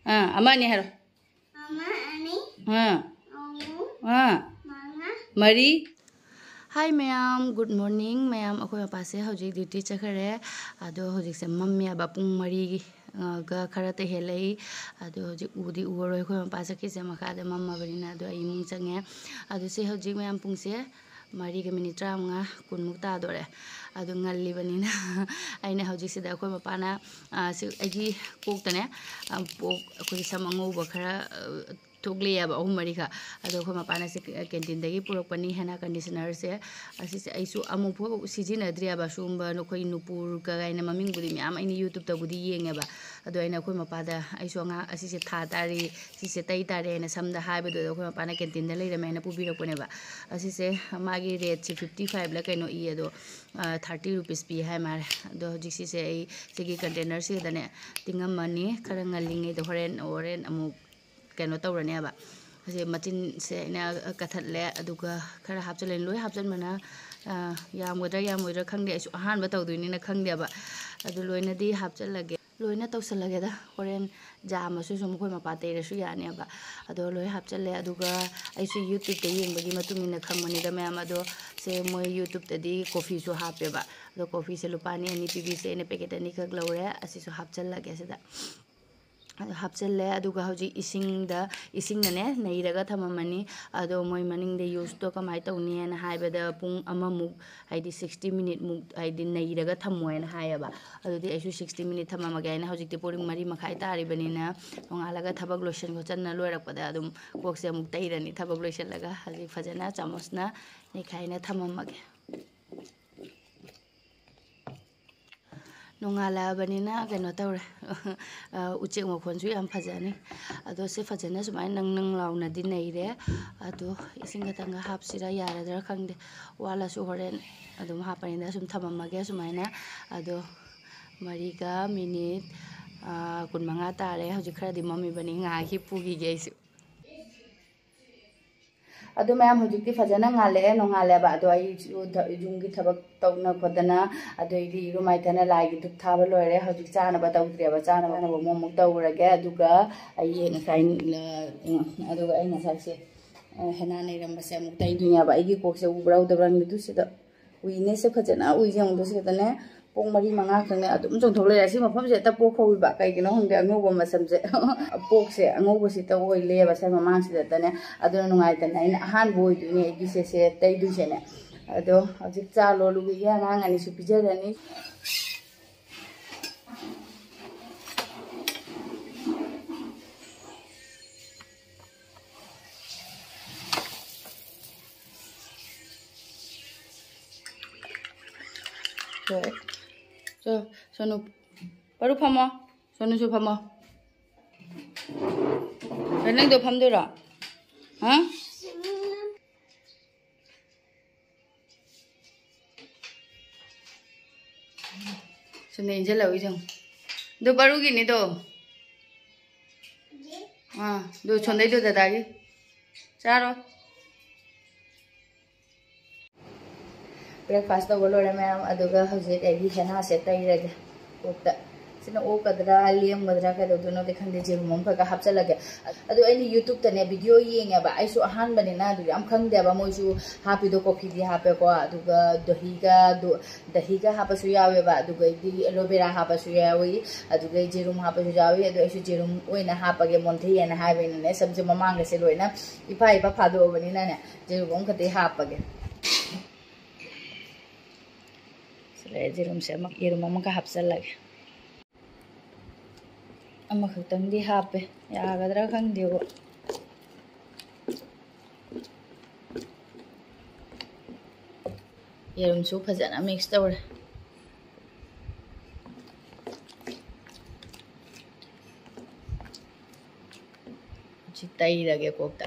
अमानी हरो मरी hi ma'am good morning ma'am अखोय मपासे हौजिक ड्यूटी चखरे अदो हौजिक से मम्मी अब पुंग मरी गा खरा ते हेलई अदो हौजिक उदी उरोय अखोय मपा चखिसे मखादे मम्मा बरिना अदो इमुंग चंगे अदो से हौजिक मैम पुंगसे मरी के मिनिट 35 कुनमुक तादोरे अदो ngल्ली बनिना आइने हौजिक सिदा अखोय मपाना आगी कोक्तने पोक अखोय समंगो बखरा थोकलियाब अहुम मरी का अदो अखोय मपाना से कैंटीन दगी पुरकपनी हेना कंडीशनर से असिसे आइसु अमुफो सिजिनद्रियाबा सुंबा नखोय नुपुर का गाइना ममिंग बुदी म्याम आइने यूट्यूब ता बुदी येंगेबा अदो आइना अखोय मपादा आइसु अंगा असिसे था तारी सिसे तै तारे ना समदा हाइबदो अखोय मपाना कैंटीन दा लेरे मैना पुबिरकपनेबा असिसे मागी रेट से 55 ला कैनो इ अदो 30 रुपीस पी हाय मारे अदो हजिक सिसे आई सिगी कंटेनर से दने तिंगम मनी खरा ngल्लिंगे दो होरेन अमुक कैनो तौरनेबा असे मचिन से इना कथले अदुगा खरा हापचले लोय हापचन मना यामोदरा खंगदे आइसु अहानबा तौदुनिना खंगदेबा अदु लोयनदी हापचलगे लोयना तौसलगेदा होरेन जामसु सुम खोय मपा तेरसु यानेबा अदो लोय हापचले अदुगा आइसु यूट्यूब ते येंबगी मतुमिना खंगमनिदा मैम अदो से मोय यूट्यूब तदी कॉफी सु हापेबा अदो कॉफी से लुपानी अनि पीबी से ने पैकेट अनि खक लौरे असिसु हापचलगे सेदा हापचले अदुगा हौजी इसिंगने नैरगा थममनी अदो मोय मनिंगदे यूज तो कमाय तौनी है हाइबदा पुंग अममुक हाइदि 60 मिनिट मुक हाइदि नैरगा थमोयन हायबा अदुदि आइसु 60 मिनिट थममगे आइना हौजिकते पोरिंग मरी मखाय तारिबनिना नोंगालगा थबक लोशन को चन्ना लोयरकपदा अदुम कोकसे अमुक तैरनी थबक लोयसलगा हजि फजना चामचना नेखायना थममगे नोंगाला बनिना कनो तौरे उचेक मखोनसु याम फजानी अदो से फजना सुमाय नंग लाउना दि नैरे अदो इसिंग खतंगा हापसिरा यारदरा खंगदे वालासु होरेन अदुम हापनिना सुम थममगे सुमायना अदो मरीगा मिनिट 15 तारे हजि खरादि मम्मी बनी ngahi pugi गेसु अदो मैम हुजिकती फजना ngaले नोंगालेबा अदो आई जुंगी थबक तौना खदना अदो इदि रुमाइथना लाइगी दुक थाबा लोरे हुजिक चानबा तौद्रेबा चानबा मोमुक तौरगे अदुगा आई नसाइन अदुगा आई नसाइसे हेना नेरमबसे अमुक तैदुयाबा आइगी कोकसे उब्राउ दब्रांग दुसिदा उइने से फजना उइजंग दुसिदने पोंग मरी मंगा खंगने अदुम जोंथोक लेरा सि मफम से त पोक होइबा कइगिनो हंगदे अंगोबो मसमसे पोक से अंगोबो सि त ओइ लेबा से ममांग से तने अदुना नुंगाइतने इन अहान बोइदुने एगी से तैदुसेने अदो हजिक चालो लुगी या ngang सु पिजरनी सोनू परू फमो सोनू सु फमो नंग दो फमदोरा हां सुने इंजल लवी जंग दो परू गिनी दो हां दो छोंदे दो दादागी चारो ब्रेकफास्ट तब लोरे मैम अदुगा हजिक आइगी हेना से तैरगे ओक्ता सिना ओकदरा लियमगदरा कदोदनो देखंदे जेरुमम फका हापचलगे अदु आइनी यूट्यूब तने वीडियो येंगेबा आइसु अहान बनेना अदु याम खंगदेबा मोइसु हापिदो कॉफी दि हापेको अदुगा दहीगा हापसु यावेबा अदुगा दि एलोवेरा हापसु यावी अदुगा जेरुम हापसु यावी अदु आइसु जेरुम ओइना हापगे मोन्थेयना हाइबेने सबजे ममांगे से लोइना इफा फादो बनिना ने जेरुम खते हापगे जेरुम से येरुम अमका हापचलगे अमखतंदी हापे यागदरा खंगदेबो येरुम सु फजना मिक्स तौरे तैरगे कोकता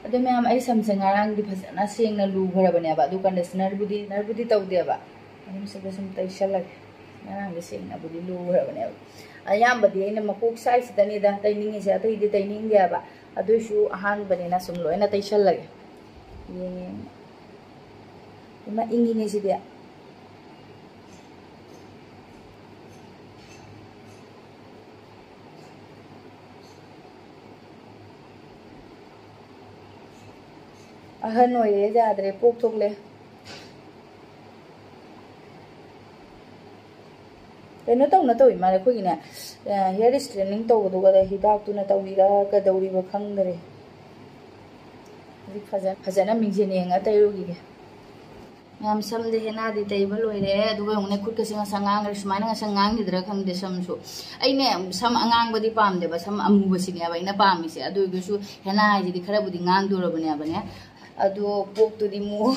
अदो मैम आई समसे ngarang di फजना सेंगना लुगरबनेबा अदु कंडीशनर बुदी तौदेबा अदुम से सम तैसलगे ngarang de सेंगना बुदी लुगरबनेबा अयामबदी आइना मकोक साइज तनीदा तैनिंगे से अतैदि तैनिंगेबा अदुसु अहान बनेना सुम लोइना तैसलगे ये इमा इंगिने सिदे ahन oire yadre pok thokle keno tawna tawi mare khogina hair straightening tawduga da hidak tuna tawira ka dawri ba khangdare ri phajana mingjene nga tayrugi yam samde hena di table loire aduga ngone khut ka singa sangang ri sumaina nga sangang hidra khangde samsu aine sam angang badi pamde ba sam amu basini aba ina pami se adu gusu hena ji di khara budi ngang duro bane abane adu pok tu di mu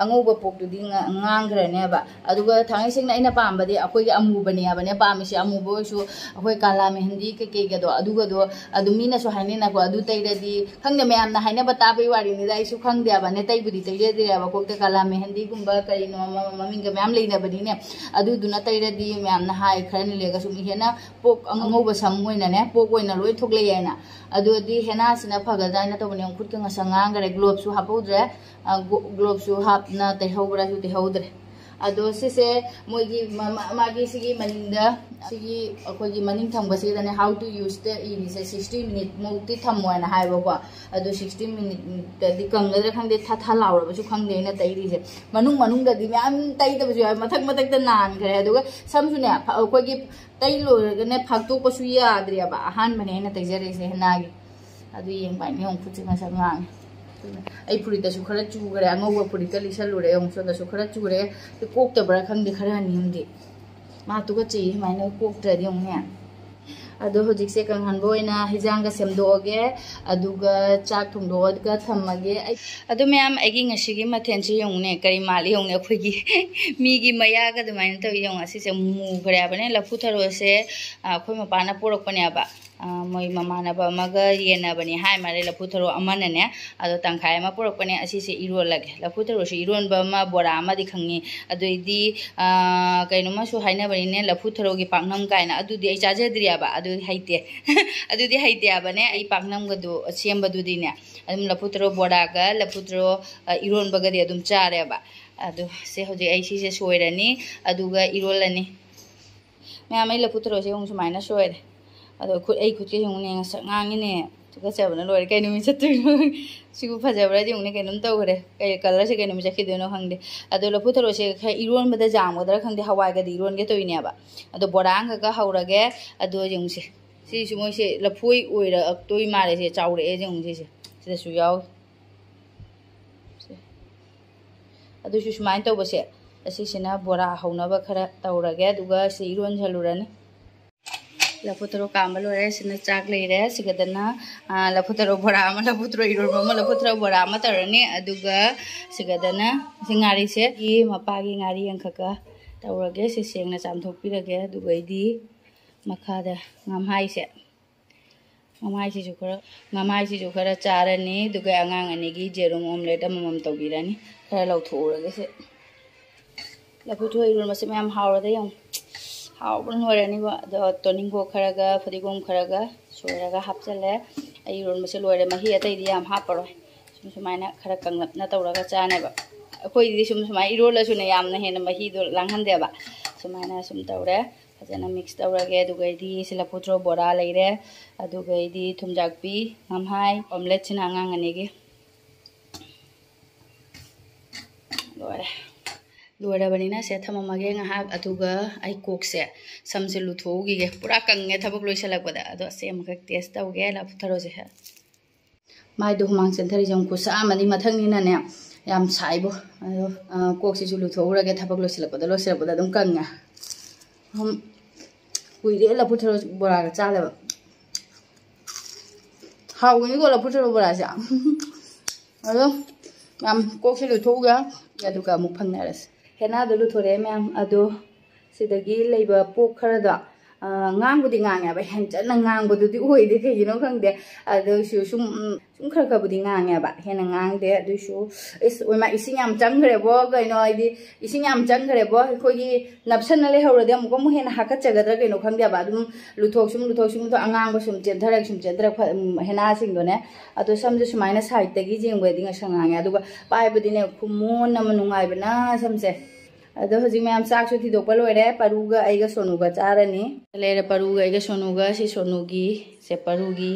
angoba pok tu di ngang grane ba aduga thangai singna ina pamba di akoi gi amu bani abane pami se amu bo su akoi kala mehendi ke ke ga do aduga do adu mina so haine na ko adu tai di khangde me amna haine ba ta bai wari ni dai su khangde abane tai budi tai de ba ko te kala mehendi gumba kari no maming ga mam leina bani ne adu duna tai di me amna hai khani le ga su mi hena pok angoba samoi na ne pok oina loi thokle yana adu di hena sina phaga jaina to bani khut ka ngang gare gloves su hapudre gloves su hapna tai hobra su tai hodre ado se moigi magi sigi maninda sigi akogi maning thangba se dane how to use the ini se 60 minute moti thamwa na haibo ko ado 60 minute di kangadre khangde tha laura ba su khangde na tai ri se manung da di myam tai da bu mathak da nan gare ado sam su ne akogi tai lo ne phak to ko su ya adriya ba han mane na tai jare se na gi ado yeng bai ne ong phuchi ma sangang ai puri da su khara chu gare angowa puri ka lisal lure ong so da su khara chu re kok ta bara khang de khara ni humdi ma tu ga chi mai na kok tra di ong ne ado hojik se kang han boina hijang ga sem do ge aduga chak thung do ga thamage ado myam agi ngasi gi mathen chi yong ne kari mali yong ne khoi gi mi gi maya ga du mai to yong asi se mu ghara bane lafu tharo se khoi ma pa na porok pane aba moi mamana ba maga yena bani hai mare lafu tharo amana ne ado tangkhai ma porok pane asi se irol lage lafu tharo se iron ba ma bora ma di khangi ado idi kaino ma su haina bani ne lafu tharo gi pangnam kaina adu di ai chajadri aba adu haite adu di haite aba ne ai pangnam ga du semba du di ne adum lafu tharo bora ga lafu tharo iron ba ga di adum chare aba adu se hoje ai si se soirani aduga irolani me amai lafu tharo se ong sumaina soire ado khut ai khut ke yong ne ngangi ne tuga chabana lore kai numi chattu sigu phajabra di ong ne kenum taw gare kai color se kenum chakhi deno khangde ado lafu tharo se khai iron bada jam godra khangde hawai ga di iron ge toine aba ado borang ga haurage ado jong se si su moi se lafui oira toi mare se chaure e jong se se su yaw ado su smain taw base asi sina bora hauna ba khara tawrage aduga se iron jhalurani lafu tharo kamba lore sina chak leire sigadana lafu tharo bora ma lafu tharo iron ma lafu tharo bora ma tarani aduga sigadana singari se gi mapa gi ngari angkhaka tawrage se sengna chamthokpirage aduga idi makhada ngamhai si ju khara charani duga angang ani gi jerum omelette amam tawbirani khara lauthorage se lafu tharo iron ma se myam hawrada yong hawbun horani ba do toning go kharaga fadigom kharaga soiraga hapchale ai iron ma se loire ma hi atai di yam haparoi sumaina khara kanglap na tawraga chane ba akoi di sumai irola su ne yam na hena ma hi do langhande ba sumaina sum tawre fajana mix tawrage aduga idi sila putro bora leire aduga idi thumjakpi ngamhai omelette sina angang ani gi loira bani na se thamamage ngahak aduga ai kok se samse luthogi ge pura kange thabak loisalak bada ado se amakak test tawge lafu tharo se mai do humang senthari jam kusa amani mathang ni na ne yam saibo ado kok se lu thorage thabak loisalak bada dum kanga kuire lafu tharo bora ga chala ba hawni go lafu tharo bora ja ado yam kok se lu thoga aduga muk phangnaras hena do lu thore myam ado sidagi leiba pok khara da ngang budi ngang ya ba hen chana ngang bu du oi de ke yino khang de ado sum khara ka budi ngang ya ba hen ngang de adu su is oi ma ising yam chang gre bo ga no ai di ising yam chang gre bo khoi gi napsan le hawra de mu ko mu hen ha ka chaga dra ke no khang de ba dum lu thok sum to angang ba sum chen thara hena sing do ne ado sam je sumaina side te gi jing we ding sangang ya duga pai budi ne khumon na manungai bana samse ado hoji myam sak su thi dokpa loire paruga aiga sonuga charani leire paruga aiga sonuga si sonugi se parugi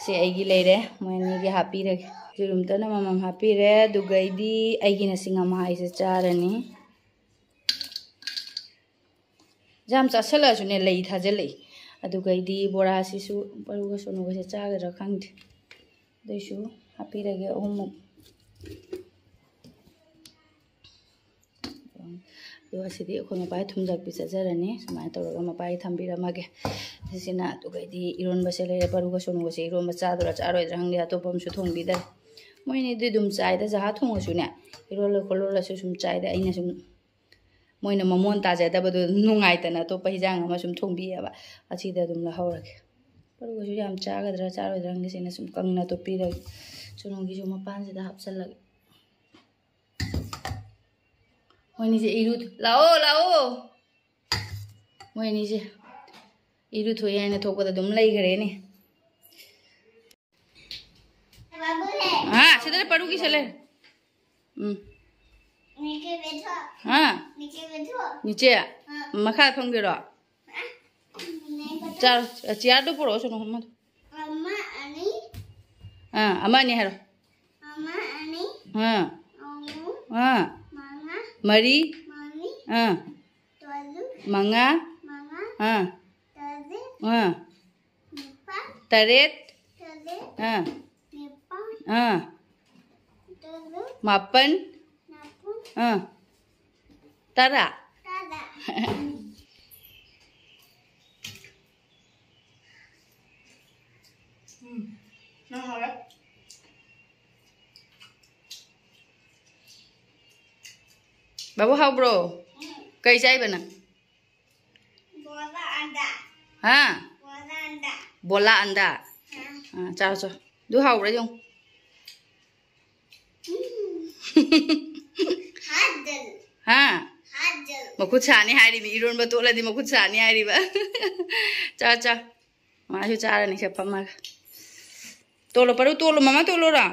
se aigi leire moini gi happy re ꯌꯦꯔꯨꯝꯇꯅ ꯃꯃꯝ ꯍꯥꯞꯄꯤꯔꯦ ꯑꯗꯨꯒꯩꯗꯤ ꯑꯩꯒꯤꯅ ꯁꯤꯡꯉꯝꯍꯥꯏꯁꯦ ꯆꯥꯔꯅꯤ ꯌꯥꯝ ꯆꯥꯁꯜꯂꯛꯑꯁꯨꯅꯦ ꯂꯩ ꯊꯥꯖꯤꯜꯂꯛꯏ ꯑꯗꯨꯒꯩꯗꯤ ꯕꯣꯔꯥꯁꯤꯁꯨ ꯄꯔꯨꯒ ꯁꯣꯅꯨꯒꯁꯦ ꯆꯥꯒꯗ꯭ꯔꯥ ꯈꯪꯗꯦ ꯑꯗꯨꯏꯁꯨ ꯍꯥꯞꯄꯤꯔꯒꯦ ꯑꯍꯨꯝꯃꯨꯛ ꯑꯗꯨꯒ ꯑꯁꯤꯗꯤ ꯑꯩꯈꯣꯏ ꯃꯄꯥꯒꯤ ꯊꯨꯝꯖꯛꯄꯤ ꯆꯠꯖꯔꯅꯤ ꯁꯨꯃꯥꯏꯅ ꯇꯧꯔꯒ ꯃꯄꯥꯒꯤ ꯊꯝꯕꯤꯔꯝꯃꯒꯦ ꯑꯁꯤꯁꯤꯅ ꯑꯗꯨꯒꯩꯗꯤ ꯏꯔꯣꯟꯕꯁꯦ ꯂꯩꯔꯦ ꯄꯔꯨꯒ ꯁꯣꯅꯨꯒꯁꯦ ꯏꯔꯣꯟꯕ ꯆꯥꯗꯣꯏꯔꯥ ꯆꯥꯔꯣꯏꯗ꯭ꯔꯥ ꯈꯪꯗꯦ ꯑꯇꯣꯞꯄ ꯑꯃꯁꯨ ꯊꯣꯡꯕꯤꯗꯔꯦ ꯃꯣꯏꯅꯤꯗꯤ ꯑꯗꯨꯝ ꯆꯥꯏꯗ ꯖꯍꯥ ꯊꯣꯡꯉꯁꯨꯅꯦ ꯏꯔꯣꯜꯂ ꯈꯣꯠꯂꯣꯜꯂꯁꯨ ꯁꯨꯝ ꯆꯥꯏꯗ ꯑꯩꯅ ꯁꯨꯝ ꯃꯣꯏꯅ ꯃꯃꯣꯟ ꯇꯥꯖꯗꯕꯗꯣ ꯅꯨꯡꯉꯥꯏꯇꯅ ꯑꯇꯣꯞꯄ ꯍꯤꯟꯖꯥꯡ ꯑꯃ ꯁꯨꯝ ꯊꯣꯡꯕꯤꯌꯦꯕ ꯑꯁꯤꯗ ꯑꯗꯨꯝ ꯂꯧꯍꯧꯔꯒꯦ ꯄꯔꯨꯒꯁꯨ ꯌꯥꯝ ꯆꯥꯒꯗ꯭ꯔꯥ ꯆꯥꯔꯣꯏꯗ꯭ꯔꯥ ꯈꯪꯗꯦ ꯁꯤꯅ ꯁꯨꯝ ꯀꯪꯅ ꯇꯣꯠꯄꯤꯔꯒꯦ ꯁꯣꯅꯨꯒꯤꯁꯨ ꯃꯄꯥꯟꯁꯤꯗ ꯍꯥꯞꯆꯜꯂꯒꯦ ꯃꯣꯏꯅꯤꯁꯦ ꯂꯥꯛꯑꯣ ꯂꯥꯛꯑꯣ ꯃꯣꯏꯅꯤꯁꯦ ꯏꯔꯨꯊꯣꯛꯑꯦ ꯍꯥꯏꯅ ꯊꯣꯛꯄꯗ ꯑꯗꯨꯝ ꯂꯩꯈ꯭ꯔꯦꯅꯦ सीधे पढ़ू की चले हाँ नीचे मखा फंगेरो चार चेयर दो पड़ो सुनो हम हाँ अम्मा नहीं है हाँ हाँ मरी हाँ मंगा हाँ हाँ तरेत हाँ हाँ मापन हाँ तारा बाबू हाउ ब्रो कई चाहिए बना हाँ बोला अंडा हाँ चाहो चो दो हाउ रहे जों हाँ मखुद सानी हारी भी इरोन बतोला दी मखुद सानी हारी बा चा चा माशु चारा नहीं छप्पा मार तोलो परू तोलो मामा तोलो रा